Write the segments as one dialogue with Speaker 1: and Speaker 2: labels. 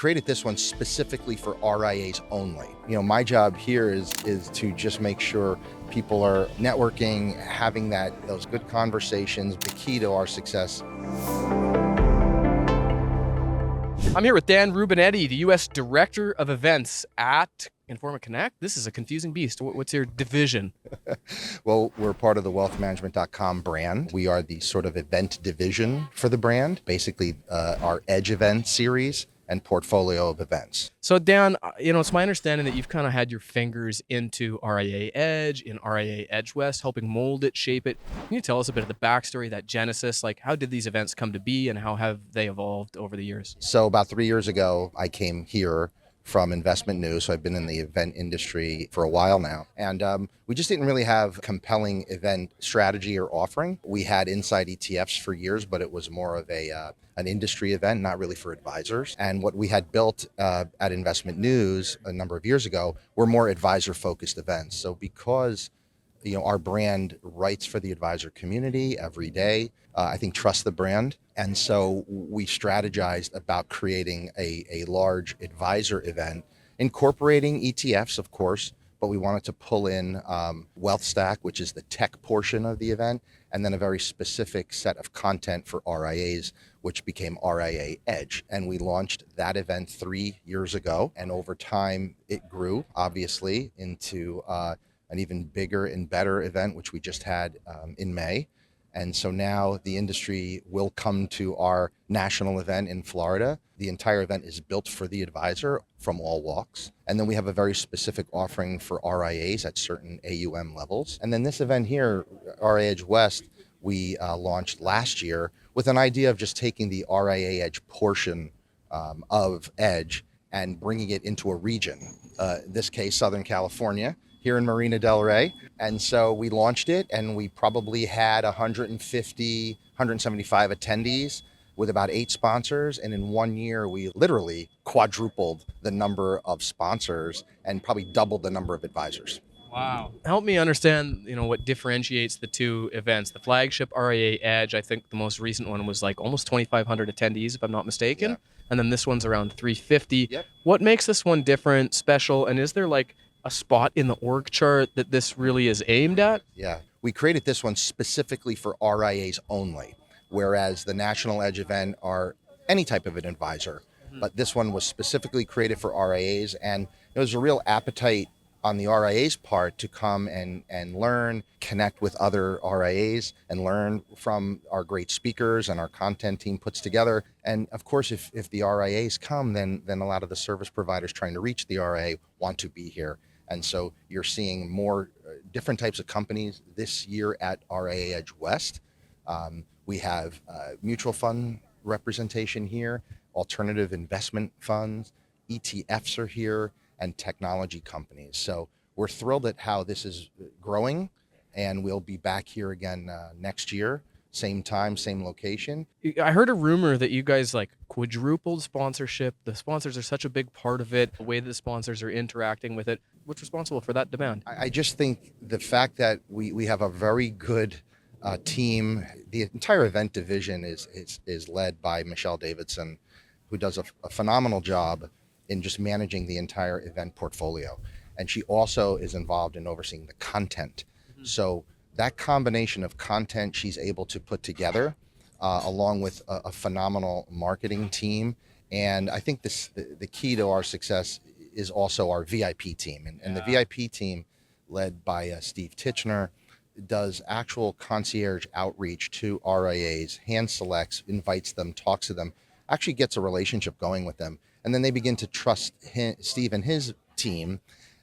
Speaker 1: created this one specifically for RIAs only. My job here is to just make sure people are networking, having those good conversations, the key to our success.
Speaker 2: I'm here with Dan Rubinetti, the U.S. Director of Events at Informa Connect. This is a confusing beast. What's your division?
Speaker 1: Well, we're part of the wealthmanagement.com brand. We are the sort of event division for the brand, basically our Edge event series and portfolio of events.
Speaker 2: So Dan, it's my understanding that you've kind of had your fingers into RIA Edge, in RIA Edge West, helping mold it, shape it. Can you tell us a bit of the backstory, that genesis? Like, how did these events come to be and how have they evolved over the years?
Speaker 1: So about 3 years ago, I came here from investment news. So I've been in the event industry for a while now. And we just didn't really have compelling event strategy or offering. We had inside ETFs for years, but it was more of an industry event, not really for advisors. And what we had built at investment news a number of years ago were more advisor focused events. So because our brand writes for the advisor community every day, I think trust the brand. And so we strategized about creating a large advisor event, incorporating ETFs, of course, but we wanted to pull in Wealth Stack, which is the tech portion of the event, and then a very specific set of content for RIAs, which became RIA Edge. And we launched that event 3 years ago. And over time, it grew, obviously, into an even bigger and better event, which we just had in May. And so now the industry will come to our national event in Florida. The entire event is built for the advisor from all walks. And then we have a very specific offering for RIAs at certain AUM levels. And then this event here, RIA Edge West, we launched last year with an idea of just taking the RIA Edge portion of Edge and bringing it into a region, in this case, Southern California, here in Marina Del Rey. And so we launched it and we probably had 150, 175 attendees with about 8 sponsors. And in 1 year, we literally quadrupled the number of sponsors and probably doubled the number of advisors.
Speaker 2: Wow. Help me understand, what differentiates the two events. The flagship RIA Edge, I think the most recent one was like almost 2,500 attendees, if I'm not mistaken.
Speaker 1: Yeah.
Speaker 2: And then this one's around 350.
Speaker 1: Yep.
Speaker 2: What makes this one different, special? And is there like a spot in the org chart that this really is aimed at?
Speaker 1: Yeah, we created this one specifically for RIAs only, whereas the National Edge event are any type of an advisor. But this one was specifically created for RIAs, and there was a real appetite on the RIAs' part to come and learn, connect with other RIAs, and learn from our great speakers and our content team puts together. And of course, if the RIAs come, then a lot of the service providers trying to reach the RIA want to be here. And so you're seeing more different types of companies this year at RIA Edge West. We have mutual fund representation here, alternative investment funds, ETFs are here, and technology companies. So we're thrilled at how this is growing, and we'll be back here again next year. Same time, same location.
Speaker 2: I heard a rumor that you guys quadrupled sponsorship. The sponsors are such a big part of it, the way that the sponsors are interacting with it. What's responsible for that demand?
Speaker 1: I just think the fact that we have a very good team. The entire event division is led by Michelle Davidson, who does a phenomenal job in just managing the entire event portfolio. And she also is involved in overseeing the content. Mm-hmm. So that combination of content she's able to put together, along with a phenomenal marketing team. And I think the key to our success is also our VIP team. And the VIP team, led by Steve Titchener, does actual concierge outreach to RIAs, hand selects, invites them, talks to them, actually gets a relationship going with them. And then they begin to trust Steve and his team.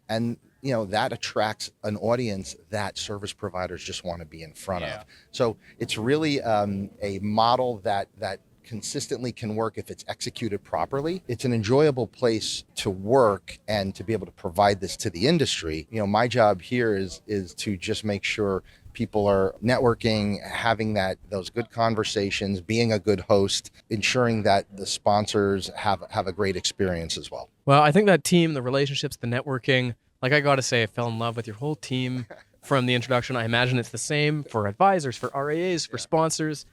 Speaker 1: And that attracts an audience that service providers just want to be in front of. So it's really a model that consistently can work if it's executed properly. It's an enjoyable place to work and to be able to provide this to the industry. My job here is to just make sure people are networking, having those good conversations, being a good host, ensuring that the sponsors have a great experience as well.
Speaker 2: Well, I think that team, the relationships, the networking, I got to say, I fell in love with your whole team from the introduction. I imagine it's the same for advisors, for RIAs, for sponsors.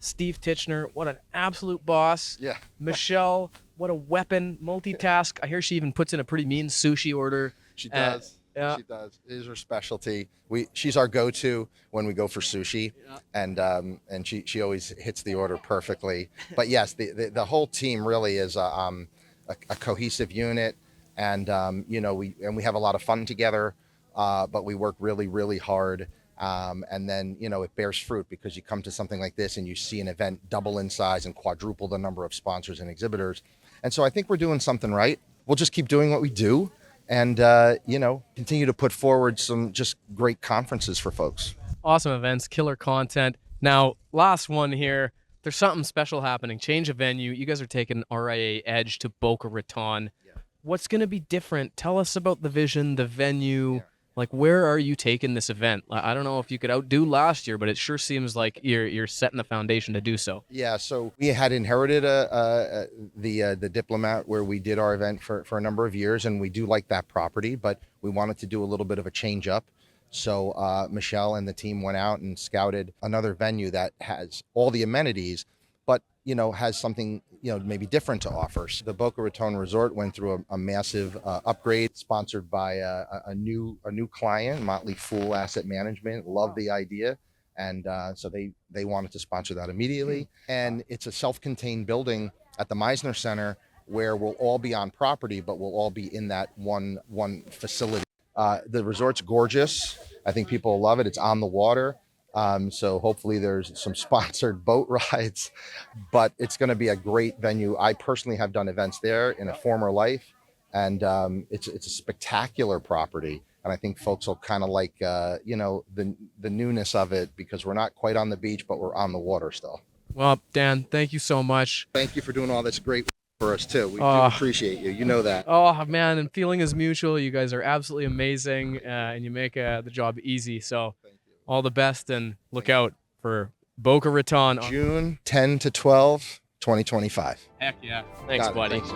Speaker 2: Steve Titchener, what an absolute boss.
Speaker 1: Yeah.
Speaker 2: Michelle, what a weapon, multitask. I hear she even puts in a pretty mean sushi order.
Speaker 1: She does.
Speaker 2: Yeah.
Speaker 1: She does. It is her specialty. She's our go-to when we go for sushi, and she always hits the order perfectly. But yes, the whole team really is a cohesive unit, and we have a lot of fun together, but we work really, really hard. And then, it bears fruit because you come to something like this and you see an event double in size and quadruple the number of sponsors and exhibitors. And so I think we're doing something right. We'll just keep doing what we do and, continue to put forward some just great conferences for folks.
Speaker 2: Awesome events, killer content. Now, last one here. There's something special happening. Change of venue. You guys are taking RIA Edge to Boca Raton.
Speaker 1: Yeah.
Speaker 2: What's going to be different? Tell us about the vision, the venue.
Speaker 1: Yeah.
Speaker 2: Like, where are you taking this event? I don't know if you could outdo last year, but it sure seems like you're setting the foundation to do so.
Speaker 1: Yeah, so we had inherited the Diplomat where we did our event for a number of years, and we do like that property, but we wanted to do a little bit of a change up. So Michelle and the team went out and scouted another venue that has all the amenities, but has something maybe different to offer. So the Boca Raton Resort went through a massive upgrade, sponsored by a new client, Motley Fool Asset Management. Loved the idea, and so they wanted to sponsor that immediately. And it's a self-contained building at the Meisner Center where we'll all be on property, but we'll all be in that one facility. The resort's gorgeous. I think people will love it. It's on the water. So hopefully there's some sponsored boat rides, but it's going to be a great venue. I personally have done events there in a former life, and it's a spectacular property. And I think folks will kind of like, the newness of it because we're not quite on the beach, but we're on the water still.
Speaker 2: Well, Dan, thank you so much.
Speaker 1: Thank you for doing all this great work for us too. We do appreciate you. You know that.
Speaker 2: Oh, man, and feeling is mutual. You guys are absolutely amazing, and you make the job easy. So all the best, and look out for Boca Raton.
Speaker 1: June 10 to 12, 2025.
Speaker 2: Heck yeah. Thanks, buddy.
Speaker 1: Thanks,